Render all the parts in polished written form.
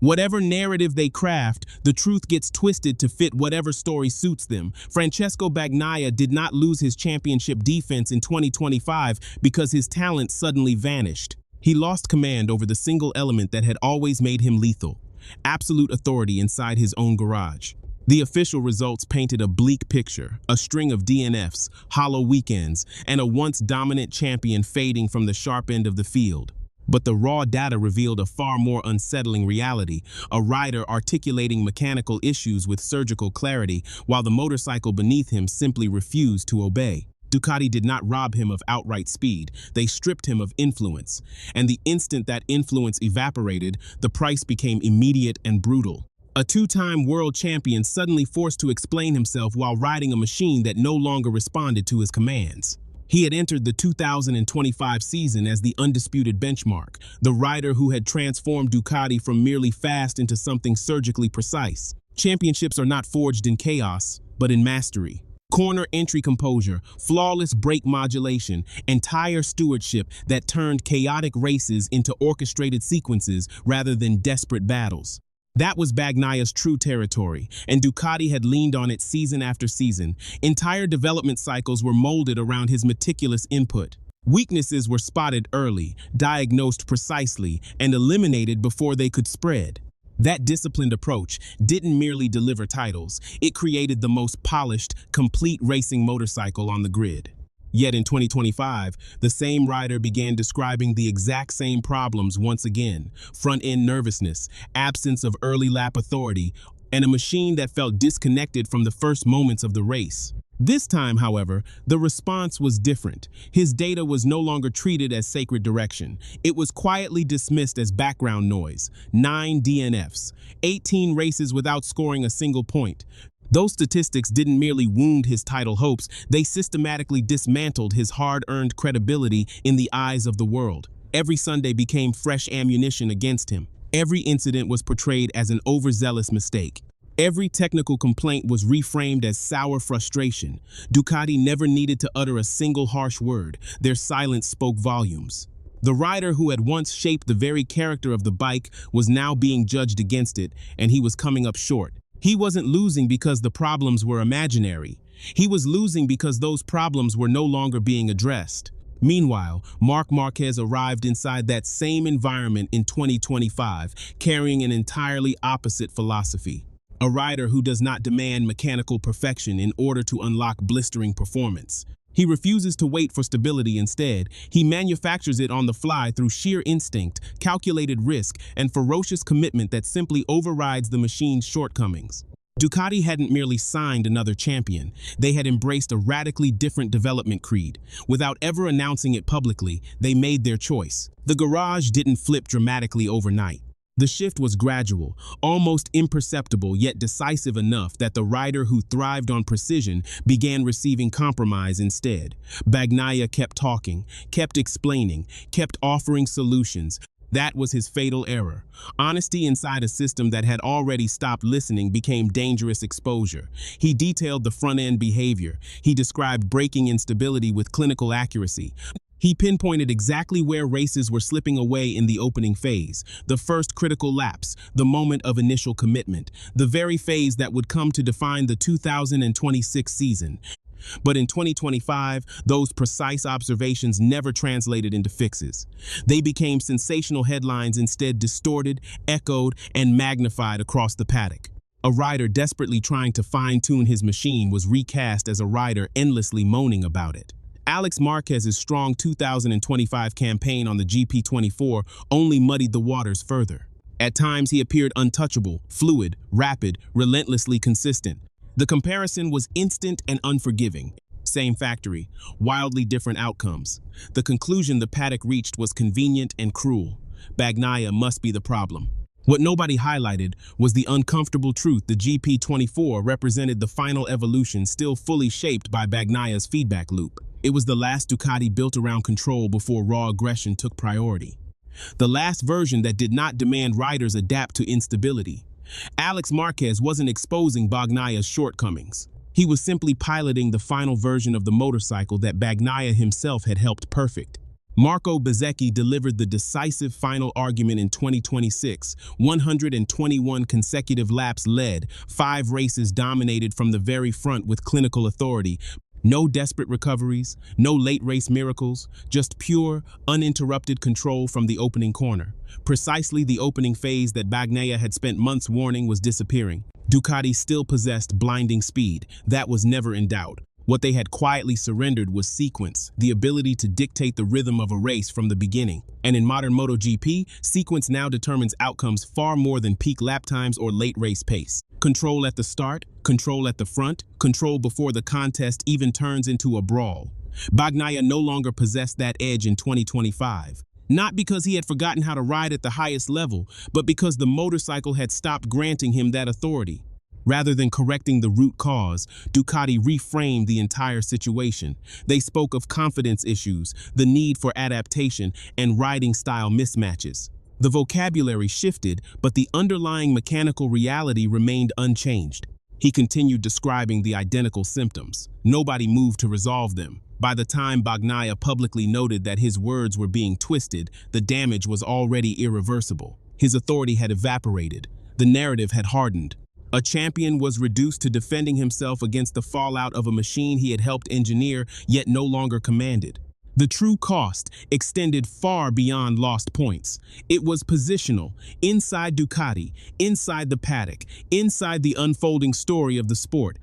Whatever narrative they craft, the truth gets twisted to fit whatever story suits them. Francesco Bagnaia did not lose his championship defense in 2025 because his talent suddenly vanished. He lost command over the single element that had always made him lethal: absolute authority inside his own garage. The official results painted a bleak picture: a string of DNFs, hollow weekends, and a once dominant champion fading from the sharp end of the field. But the raw data revealed a far more unsettling reality: a rider articulating mechanical issues with surgical clarity, while the motorcycle beneath him simply refused to obey. Ducati did not rob him of outright speed, they stripped him of influence. And the instant that influence evaporated, the price became immediate and brutal. A two-time world champion suddenly forced to explain himself while riding a machine that no longer responded to his commands. He had entered the 2025 season as the undisputed benchmark, the rider who had transformed Ducati from merely fast into something surgically precise. Championships are not forged in chaos, but in mastery. Corner entry composure, flawless brake modulation, and tire stewardship that turned chaotic races into orchestrated sequences rather than desperate battles. That was Bagnaia's true territory, and Ducati had leaned on it season after season. Entire development cycles were molded around his meticulous input. Weaknesses were spotted early, diagnosed precisely, and eliminated before they could spread. That disciplined approach didn't merely deliver titles, it created the most polished, complete racing motorcycle on the grid. Yet in 2025, the same rider began describing the exact same problems once again: front-end nervousness, absence of early lap authority, and a machine that felt disconnected from the first moments of the race. This time, however, the response was different. His data was no longer treated as sacred direction. It was quietly dismissed as background noise. 9 DNFs, 18 races without scoring a single point. Those statistics didn't merely wound his title hopes, they systematically dismantled his hard-earned credibility in the eyes of the world. Every Sunday became fresh ammunition against him. Every incident was portrayed as an overzealous mistake. Every technical complaint was reframed as sour frustration. Ducati never needed to utter a single harsh word. Their silence spoke volumes. The rider who had once shaped the very character of the bike was now being judged against it, and he was coming up short. He wasn't losing because the problems were imaginary. He was losing because those problems were no longer being addressed. Meanwhile, Marquez arrived inside that same environment in 2025, carrying an entirely opposite philosophy. A rider who does not demand mechanical perfection in order to unlock blistering performance. He refuses to wait for stability. Instead, he manufactures it on the fly through sheer instinct, calculated risk, and ferocious commitment that simply overrides the machine's shortcomings. Ducati hadn't merely signed another champion, they had embraced a radically different development creed. Without ever announcing it publicly, they made their choice. The garage didn't flip dramatically overnight. The shift was gradual, almost imperceptible, yet decisive enough that the rider who thrived on precision began receiving compromise instead. Bagnaia kept talking, kept explaining, kept offering solutions. That was his fatal error. Honesty inside a system that had already stopped listening became dangerous exposure. He detailed the front-end behavior. He described braking instability with clinical accuracy. He pinpointed exactly where races were slipping away in the opening phase, the first critical laps, the moment of initial commitment, the very phase that would come to define the 2026 season. But in 2025, those precise observations never translated into fixes. They became sensational headlines, instead distorted, echoed, and magnified across the paddock. A rider desperately trying to fine-tune his machine was recast as a rider endlessly moaning about it. Marquez's strong 2025 campaign on the GP24 only muddied the waters further. At times, he appeared untouchable, fluid, rapid, relentlessly consistent. The comparison was instant and unforgiving. Same factory, wildly different outcomes. The conclusion the paddock reached was convenient and cruel. Bagnaia must be the problem. What nobody highlighted was the uncomfortable truth: the GP24 represented the final evolution, still fully shaped by Bagnaia's feedback loop. It was the last Ducati built around control before raw aggression took priority. The last version that did not demand riders adapt to instability. Marquez wasn't exposing Bagnaia's shortcomings. He was simply piloting the final version of the motorcycle that Bagnaia himself had helped perfect. Marco Bezzecchi delivered the decisive final argument in 2026, 121 consecutive laps led, 5 races dominated from the very front with clinical authority. No desperate recoveries, no late race miracles, just pure, uninterrupted control from the opening corner. Precisely the opening phase that Bagnaia had spent months warning was disappearing. Ducati still possessed blinding speed. That was never in doubt. What they had quietly surrendered was sequence, the ability to dictate the rhythm of a race from the beginning. And in modern MotoGP, sequence now determines outcomes far more than peak lap times or late race pace. Control at the start, control at the front, control before the contest even turns into a brawl. Bagnaia no longer possessed that edge in 2025. Not because he had forgotten how to ride at the highest level, but because the motorcycle had stopped granting him that authority. Rather than correcting the root cause, Ducati reframed the entire situation. They spoke of confidence issues, the need for adaptation, and riding style mismatches. The vocabulary shifted, but the underlying mechanical reality remained unchanged. He continued describing the identical symptoms. Nobody moved to resolve them. By the time Bagnaia publicly noted that his words were being twisted, the damage was already irreversible. His authority had evaporated. The narrative had hardened. A champion was reduced to defending himself against the fallout of a machine he had helped engineer, yet no longer commanded. The true cost extended far beyond lost points. It was positional, inside Ducati, inside the paddock, inside the unfolding story of the sport.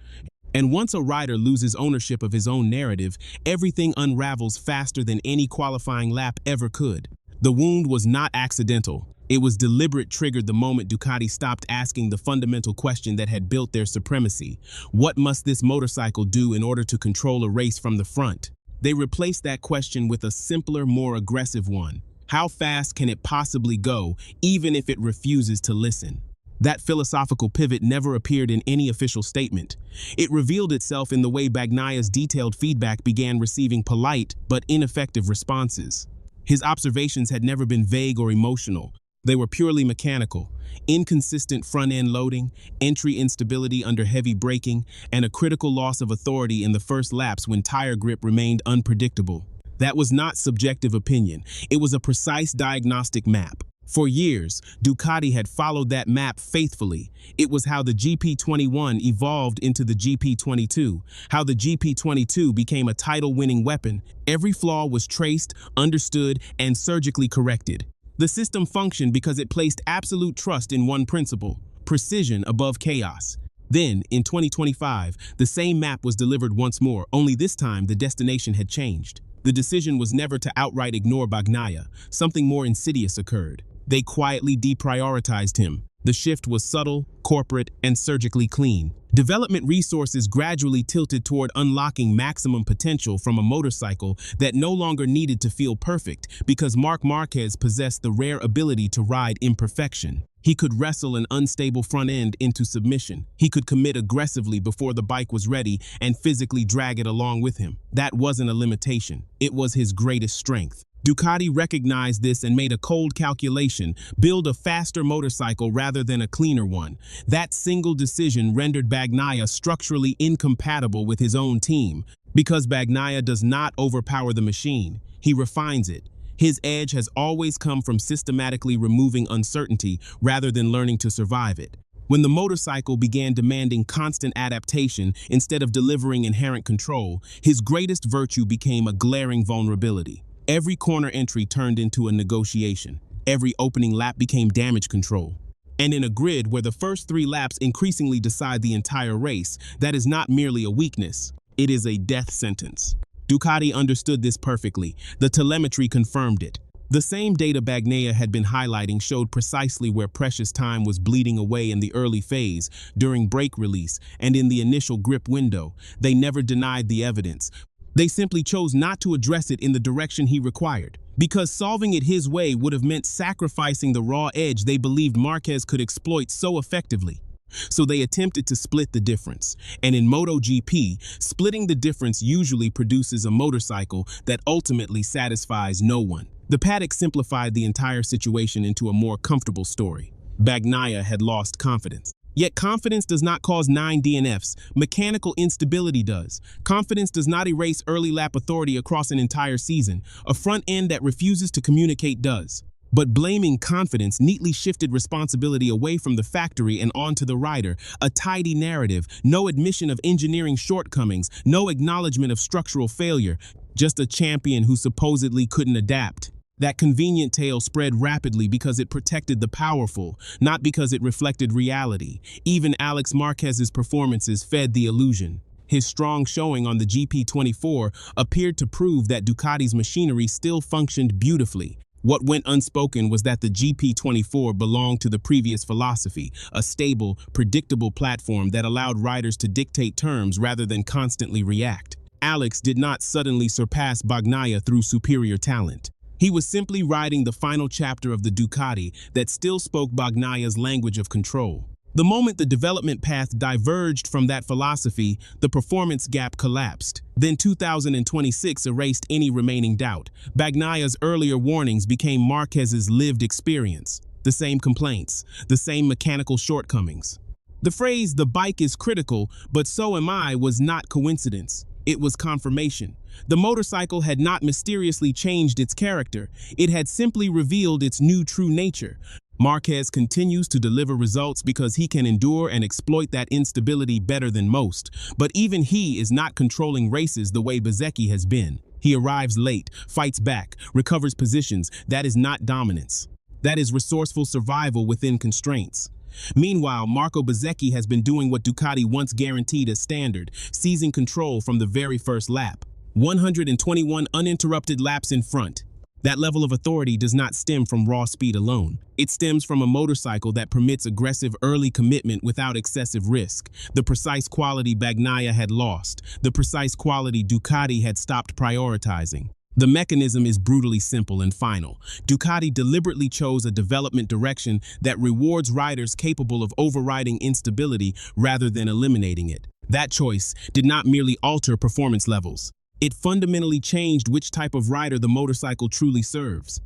And once a rider loses ownership of his own narrative, everything unravels faster than any qualifying lap ever could. The wound was not accidental. It was deliberate, triggered the moment Ducati stopped asking the fundamental question that had built their supremacy. What must this motorcycle do in order to control a race from the front? They replaced that question with a simpler, more aggressive one. How fast can it possibly go, even if it refuses to listen? That philosophical pivot never appeared in any official statement. It revealed itself in the way Bagnaia's detailed feedback began receiving polite but ineffective responses. His observations had never been vague or emotional. They were purely mechanical. Inconsistent front-end loading, entry instability under heavy braking, and a critical loss of authority in the first laps when tire grip remained unpredictable. That was not subjective opinion. It was a precise diagnostic map. For years, Ducati had followed that map faithfully. It was how the GP21 evolved into the GP22, how the GP22 became a title-winning weapon. Every flaw was traced, understood, and surgically corrected. The system functioned because it placed absolute trust in one principle: precision above chaos. Then, in 2025, the same map was delivered once more, only this time the destination had changed. The decision was never to outright ignore Bagnaia. Something more insidious occurred. They quietly deprioritized him. The shift was subtle, corporate, and surgically clean. Development resources gradually tilted toward unlocking maximum potential from a motorcycle that no longer needed to feel perfect, because Marquez possessed the rare ability to ride imperfection. He could wrestle an unstable front end into submission. He could commit aggressively before the bike was ready and physically drag it along with him. That wasn't a limitation. It was his greatest strength. Ducati recognized this and made a cold calculation: build a faster motorcycle rather than a cleaner one. That single decision rendered Bagnaia structurally incompatible with his own team. Because Bagnaia does not overpower the machine, he refines it. His edge has always come from systematically removing uncertainty rather than learning to survive it. When the motorcycle began demanding constant adaptation instead of delivering inherent control, his greatest virtue became a glaring vulnerability. Every corner entry turned into a negotiation. Every opening lap became damage control. And in a grid where the first 3 laps increasingly decide the entire race, that is not merely a weakness, it is a death sentence. Ducati understood this perfectly. The telemetry confirmed it. The same data Bagnaia had been highlighting showed precisely where precious time was bleeding away in the early phase, during brake release, and in the initial grip window. They never denied the evidence. They simply chose not to address it in the direction he required, because solving it his way would have meant sacrificing the raw edge they believed Marquez could exploit so effectively. So they attempted to split the difference. And in MotoGP, splitting the difference usually produces a motorcycle that ultimately satisfies no one. The paddock simplified the entire situation into a more comfortable story. Bagnaia had lost confidence. Yet confidence does not cause 9 DNFs. Mechanical instability does. Confidence does not erase early lap authority across an entire season. A front end that refuses to communicate does. But blaming confidence neatly shifted responsibility away from the factory and onto the rider. A tidy narrative, no admission of engineering shortcomings, no acknowledgement of structural failure, just a champion who supposedly couldn't adapt. That convenient tale spread rapidly because it protected the powerful, not because it reflected reality. Even Alex Marquez's performances fed the illusion. His strong showing on the GP24 appeared to prove that Ducati's machinery still functioned beautifully. What went unspoken was that the GP24 belonged to the previous philosophy, a stable, predictable platform that allowed riders to dictate terms rather than constantly react. Alex did not suddenly surpass Bagnaia through superior talent. He was simply riding the final chapter of the Ducati that still spoke Bagnaia's language of control. The moment the development path diverged from that philosophy, the performance gap collapsed. Then 2026 erased any remaining doubt. Bagnaia's earlier warnings became Marquez's lived experience. The same complaints, the same mechanical shortcomings. The phrase, "the bike is critical, but so am I," was not coincidence. It was confirmation. The motorcycle had not mysteriously changed its character. It had simply revealed its new true nature. Marquez continues to deliver results because he can endure and exploit that instability better than most. But even he is not controlling races the way Bezzecchi has been. He arrives late, fights back, recovers positions. That is not dominance. That is resourceful survival within constraints. Meanwhile, Marco Bezzecchi has been doing what Ducati once guaranteed as standard, seizing control from the very first lap. 121 uninterrupted laps in front. That level of authority does not stem from raw speed alone. It stems from a motorcycle that permits aggressive early commitment without excessive risk. The precise quality Bagnaia had lost. The precise quality Ducati had stopped prioritizing. The mechanism is brutally simple and final. Ducati deliberately chose a development direction that rewards riders capable of overriding instability rather than eliminating it. That choice did not merely alter performance levels. It fundamentally changed which type of rider the motorcycle truly serves.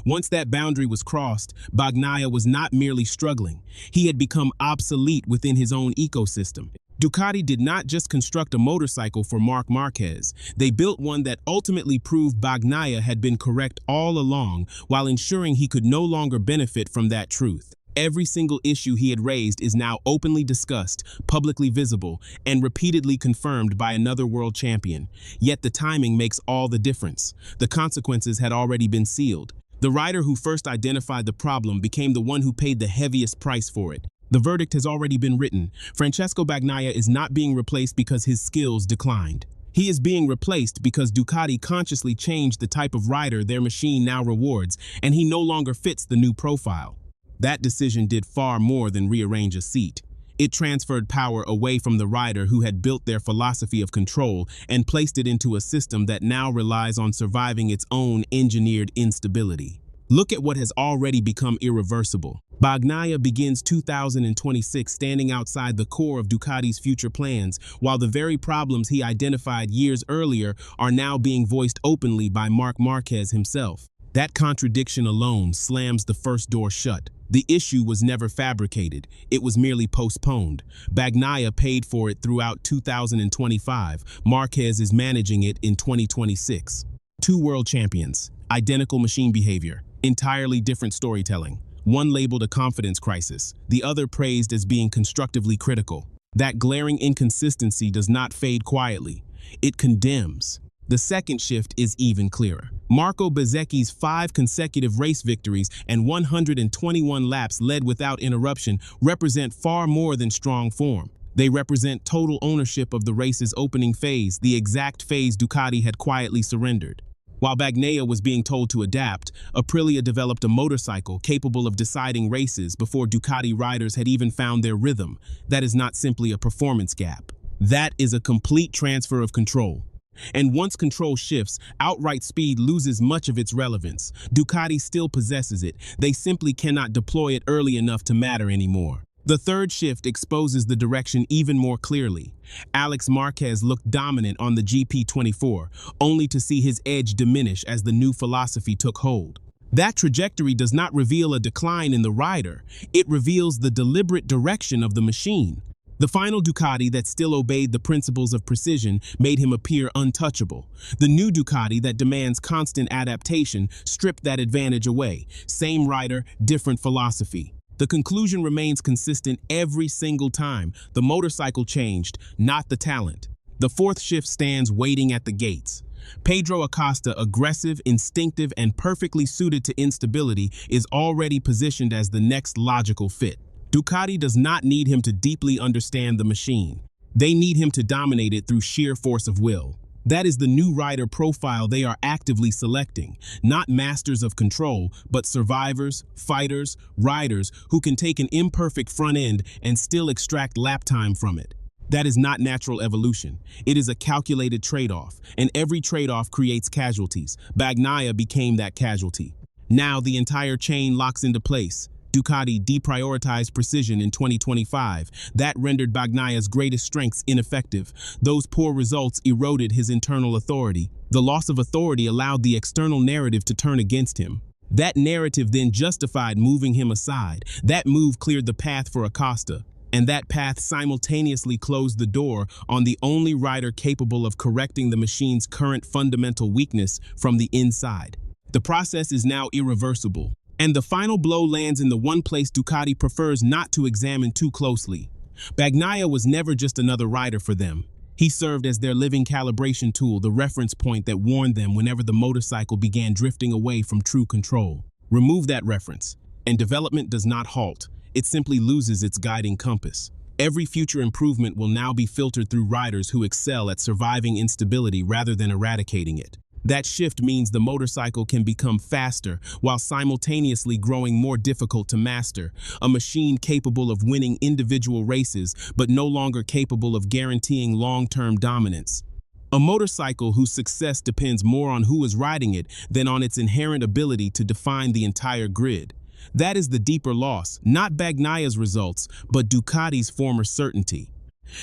Once that boundary was crossed, Bagnaia was not merely struggling. He had become obsolete within his own ecosystem. Ducati did not just construct a motorcycle for Marc Marquez. They built one that ultimately proved Bagnaia had been correct all along, while ensuring he could no longer benefit from that truth. Every single issue he had raised is now openly discussed, publicly visible, and repeatedly confirmed by another world champion. Yet the timing makes all the difference. The consequences had already been sealed. The rider who first identified the problem became the one who paid the heaviest price for it. The verdict has already been written. Francesco Bagnaia is not being replaced because his skills declined. He is being replaced because Ducati consciously changed the type of rider their machine now rewards, and he no longer fits the new profile. That decision did far more than rearrange a seat. It transferred power away from the rider who had built their philosophy of control and placed it into a system that now relies on surviving its own engineered instability. Look at what has already become irreversible. Bagnaia begins 2026 standing outside the core of Ducati's future plans, while the very problems he identified years earlier are now being voiced openly by Marc Marquez himself. That contradiction alone slams the first door shut. The issue was never fabricated, it was merely postponed. Bagnaia paid for it throughout 2025. Marquez is managing it in 2026. Two world champions, identical machine behavior, entirely different storytelling. One labeled a confidence crisis, the other praised as being constructively critical. That glaring inconsistency does not fade quietly. It condemns. The second shift is even clearer. Marco Bezzecchi's 5 consecutive race victories and 121 laps led without interruption represent far more than strong form. They represent total ownership of the race's opening phase, the exact phase Ducati had quietly surrendered. While Bagnaia was being told to adapt, Aprilia developed a motorcycle capable of deciding races before Ducati riders had even found their rhythm. That is not simply a performance gap. That is a complete transfer of control. And once control shifts, outright speed loses much of its relevance. Ducati still possesses it. They simply cannot deploy it early enough to matter anymore. The third shift exposes the direction even more clearly. Alex Marquez looked dominant on the GP24, only to see his edge diminish as the new philosophy took hold. That trajectory does not reveal a decline in the rider, it reveals the deliberate direction of the machine. The final Ducati that still obeyed the principles of precision made him appear untouchable. The new Ducati that demands constant adaptation stripped that advantage away. Same rider, different philosophy. The conclusion remains consistent every single time. The motorcycle changed, not the talent. The fourth shift stands waiting at the gates. Pedro Acosta, aggressive, instinctive, and perfectly suited to instability, is already positioned as the next logical fit. Ducati does not need him to deeply understand the machine. They need him to dominate it through sheer force of will. That is the new rider profile they are actively selecting, not masters of control, but survivors, fighters, riders who can take an imperfect front end and still extract lap time from it. That is not natural evolution. It is a calculated trade-off, and every trade-off creates casualties. Bagnaia became that casualty. Now the entire chain locks into place. Ducati deprioritized precision in 2025. That rendered Bagnaia's greatest strengths ineffective. Those poor results eroded his internal authority. The loss of authority allowed the external narrative to turn against him. That narrative then justified moving him aside. That move cleared the path for Acosta. And that path simultaneously closed the door on the only rider capable of correcting the machine's current fundamental weakness from the inside. The process is now irreversible. And the final blow lands in the one place Ducati prefers not to examine too closely. Bagnaia was never just another rider for them. He served as their living calibration tool, the reference point that warned them whenever the motorcycle began drifting away from true control. Remove that reference, and development does not halt. It simply loses its guiding compass. Every future improvement will now be filtered through riders who excel at surviving instability rather than eradicating it. That shift means the motorcycle can become faster while simultaneously growing more difficult to master, a machine capable of winning individual races but no longer capable of guaranteeing long-term dominance. A motorcycle whose success depends more on who is riding it than on its inherent ability to define the entire grid. That is the deeper loss, not Bagnaia's results, but Ducati's former certainty.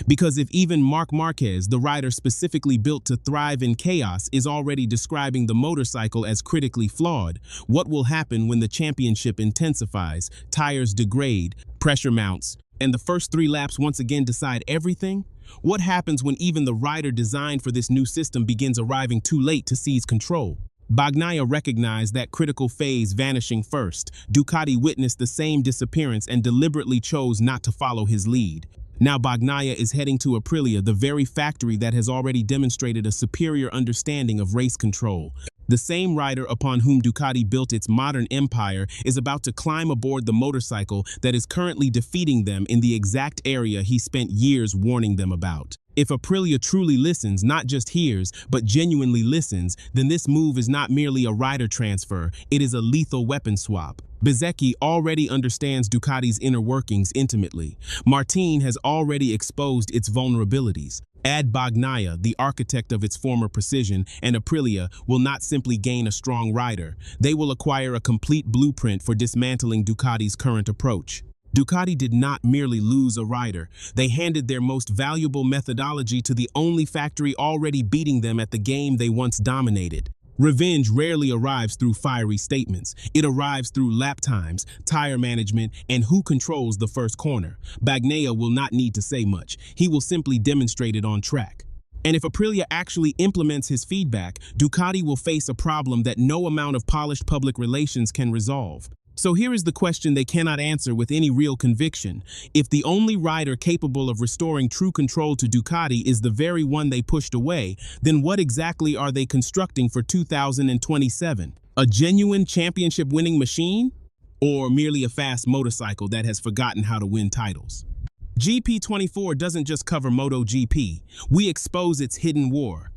Because if even Marquez, the rider specifically built to thrive in chaos, is already describing the motorcycle as critically flawed, what will happen when the championship intensifies, tires degrade, pressure mounts, and the first 3 laps once again decide everything? What happens when even the rider designed for this new system begins arriving too late to seize control? Bagnaia recognized that critical phase vanishing first. Ducati witnessed the same disappearance and deliberately chose not to follow his lead. Now Bagnaia is heading to Aprilia, the very factory that has already demonstrated a superior understanding of race control. The same rider upon whom Ducati built its modern empire is about to climb aboard the motorcycle that is currently defeating them in the exact area he spent years warning them about. If Aprilia truly listens, not just hears, but genuinely listens, then this move is not merely a rider transfer, it is a lethal weapon swap. Bezzecchi already understands Ducati's inner workings intimately. Martin has already exposed its vulnerabilities. Add Bagnaia, the architect of its former precision, and Aprilia will not simply gain a strong rider. They will acquire a complete blueprint for dismantling Ducati's current approach. Ducati did not merely lose a rider. They handed their most valuable methodology to the only factory already beating them at the game they once dominated. Revenge rarely arrives through fiery statements. It arrives through lap times, tire management, and who controls the first corner. Bagnaia will not need to say much. He will simply demonstrate it on track. And if Aprilia actually implements his feedback, Ducati will face a problem that no amount of polished public relations can resolve. So here is the question they cannot answer with any real conviction. If the only rider capable of restoring true control to Ducati is the very one they pushed away, then what exactly are they constructing for 2027? A genuine championship-winning machine? Or merely a fast motorcycle that has forgotten how to win titles? GP24 doesn't just cover MotoGP. We expose its hidden war.